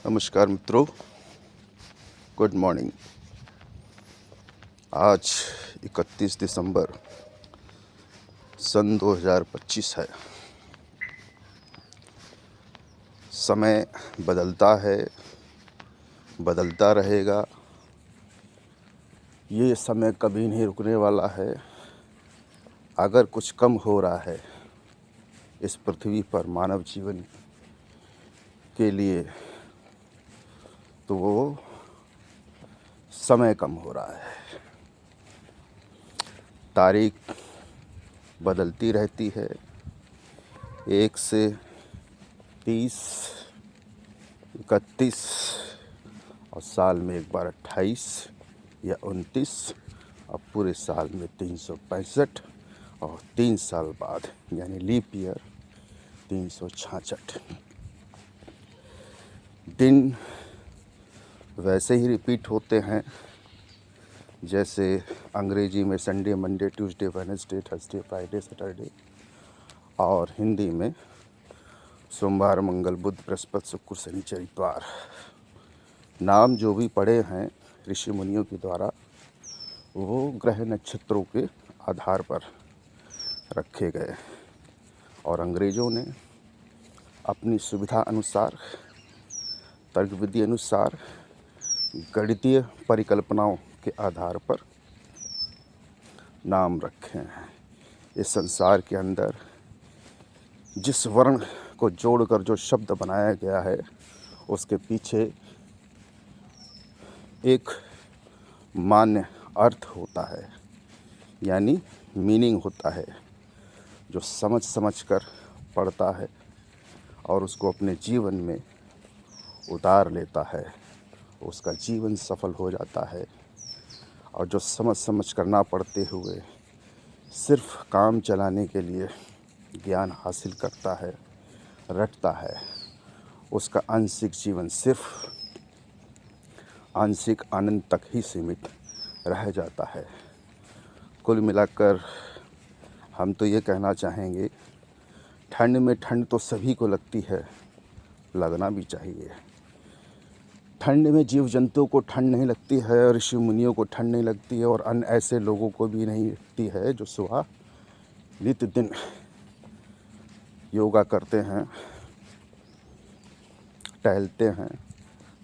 नमस्कार मित्रों, good morning. आज 31 दिसंबर सन 2025 है। समय बदलता है, बदलता रहेगा। ये समय कभी नहीं रुकने वाला है। अगर कुछ कम हो रहा है इस पृथ्वी पर मानव जीवन के लिए, तो वो समय कम हो रहा है। तारीख बदलती रहती है, 1 से 30, 31 और साल में एक बार 28 या 29, और पूरे साल में 365 और 3 साल बाद यानी लीप ईयर 366 दिन वैसे ही रिपीट होते हैं जैसे अंग्रेजी में Sunday, Monday, Tuesday, Wednesday, Thursday, Friday, Saturday, और हिंदी में सोमवार, मंगल, बुध, बृहस्पति, शुक्र, शनिचर, इतवार। नाम जो भी पड़े हैं ऋषि मुनियों के द्वारा, वो ग्रह नक्षत्रों के आधार पर रखे गए और अंग्रेज़ों ने अपनी सुविधा अनुसार, तर्क विधि अनुसार, गणितीय परिकल्पनाओं के आधार पर नाम रखे हैं। इस संसार के अंदर जिस वर्ण को जोड़कर जो शब्द बनाया गया है, उसके पीछे एक मान्य अर्थ होता है, यानी मीनिंग होता है, जो समझ समझ कर पढ़ता है और उसको अपने जीवन में उतार लेता है, उसका जीवन सफल हो जाता है। और जो समझ समझ कर ना पढ़ते हुए सिर्फ काम चलाने के लिए ज्ञान हासिल करता है, रटता है, उसका आंशिक जीवन सिर्फ आंशिक आनंद तक ही सीमित रह जाता है। कुल मिलाकर हम तो ये कहना चाहेंगे, ठंड में ठंड तो सभी को लगती है, लगना भी चाहिए। ठंड में जीव जंतुओं को ठंड नहीं लगती है, ऋषि मुनियों को ठंड नहीं लगती है, और अन्य ऐसे लोगों को भी नहीं लगती है जो सुबह नित्य दिन योगा करते हैं, टहलते हैं,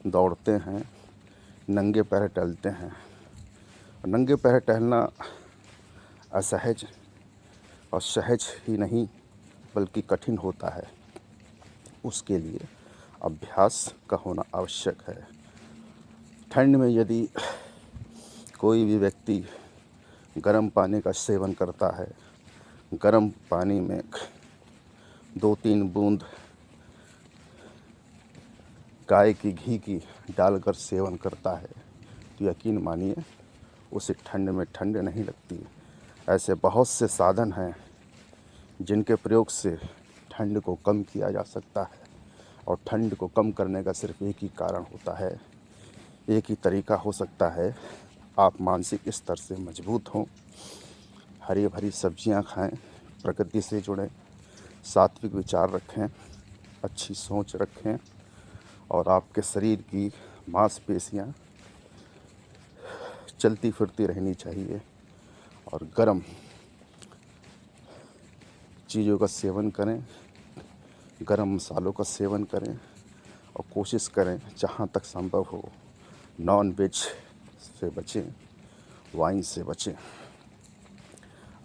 दौड़ते हैं, नंगे पैर टहलते हैं। नंगे पैर टहलना असहज और सहज ही नहीं बल्कि कठिन होता है। उसके लिए अभ्यास का होना आवश्यक है। ठंड में यदि कोई भी व्यक्ति गर्म पानी का सेवन करता है, गर्म पानी में 2-3 बूंद गाय की घी की डालकर सेवन करता है, तो यकीन मानिए उसे ठंड में ठंड नहीं लगती। ऐसे बहुत से साधन हैं जिनके प्रयोग से ठंड को कम किया जा सकता है, और ठंड को कम करने का सिर्फ एक ही कारण होता है, एक ही तरीका हो सकता है। आप मानसिक स्तर से मजबूत हों, हरी भरी सब्जियां खाएं, प्रकृति से जुड़ें, सात्विक विचार रखें, अच्छी सोच रखें, और आपके शरीर की मांसपेशियां चलती फिरती रहनी चाहिए, और गर्म चीज़ों का सेवन करें, गरम मसालों का सेवन करें, और कोशिश करें जहाँ तक संभव हो नॉन वेज से बचें, वाइन से बचें।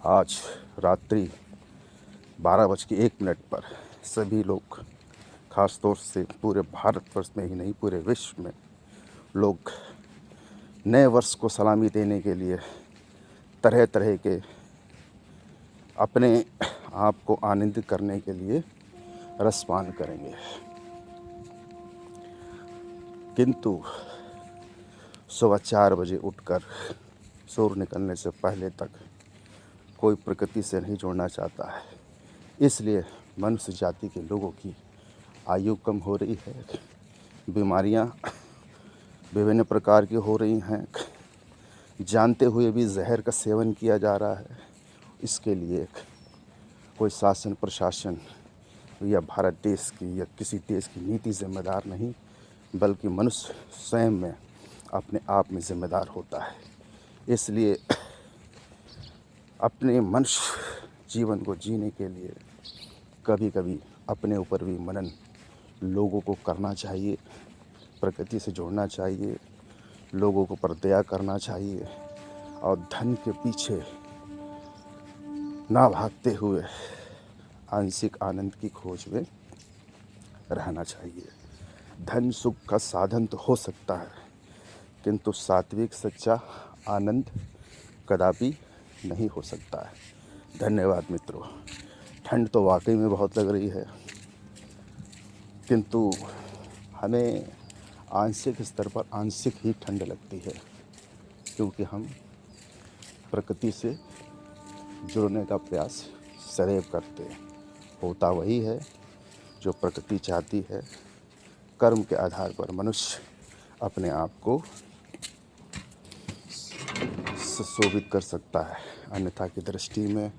आज रात्रि 12:01 पर सभी लोग, ख़ास तौर से पूरे भारतवर्ष में ही नहीं पूरे विश्व में, लोग नए वर्ष को सलामी देने के लिए तरह तरह के अपने आप को आनंदित करने के लिए रसपान करेंगे। किंतु सुबह 4 बजे उठकर सूर्य निकलने से पहले तक कोई प्रकृति से नहीं जुड़ना चाहता है। इसलिए मनुष्य जाति के लोगों की आयु कम हो रही है, बीमारियां विभिन्न प्रकार की हो रही हैं, जानते हुए भी जहर का सेवन किया जा रहा है। इसके लिए कोई शासन प्रशासन या भारत देश की या किसी देश की नीति जिम्मेदार नहीं, बल्कि मनुष्य स्वयं में अपने आप में जिम्मेदार होता है। इसलिए अपने मनुष्य जीवन को जीने के लिए कभी कभी अपने ऊपर भी मनन लोगों को करना चाहिए, प्रकृति से जोड़ना चाहिए, लोगों को पर दया करना चाहिए और धन के पीछे ना भागते हुए आंशिक आनंद की खोज में रहना चाहिए। धन सुख का साधन तो हो सकता है, किंतु सात्विक सच्चा आनंद कदापि नहीं हो सकता है। धन्यवाद मित्रों। ठंड तो वाकई में बहुत लग रही है, किंतु हमें आंशिक स्तर पर आंशिक ही ठंड लगती है, क्योंकि हम प्रकृति से जुड़ने का प्रयास सदैव करते हैं। होता वही है जो प्रकृति चाहती है। कर्म के आधार पर मनुष्य अपने आप को सुशोभित कर सकता है, अन्यथा की दृष्टि में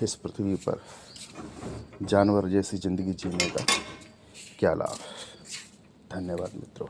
इस पृथ्वी पर जानवर जैसी ज़िंदगी जीने का क्या लाभ। धन्यवाद मित्रों।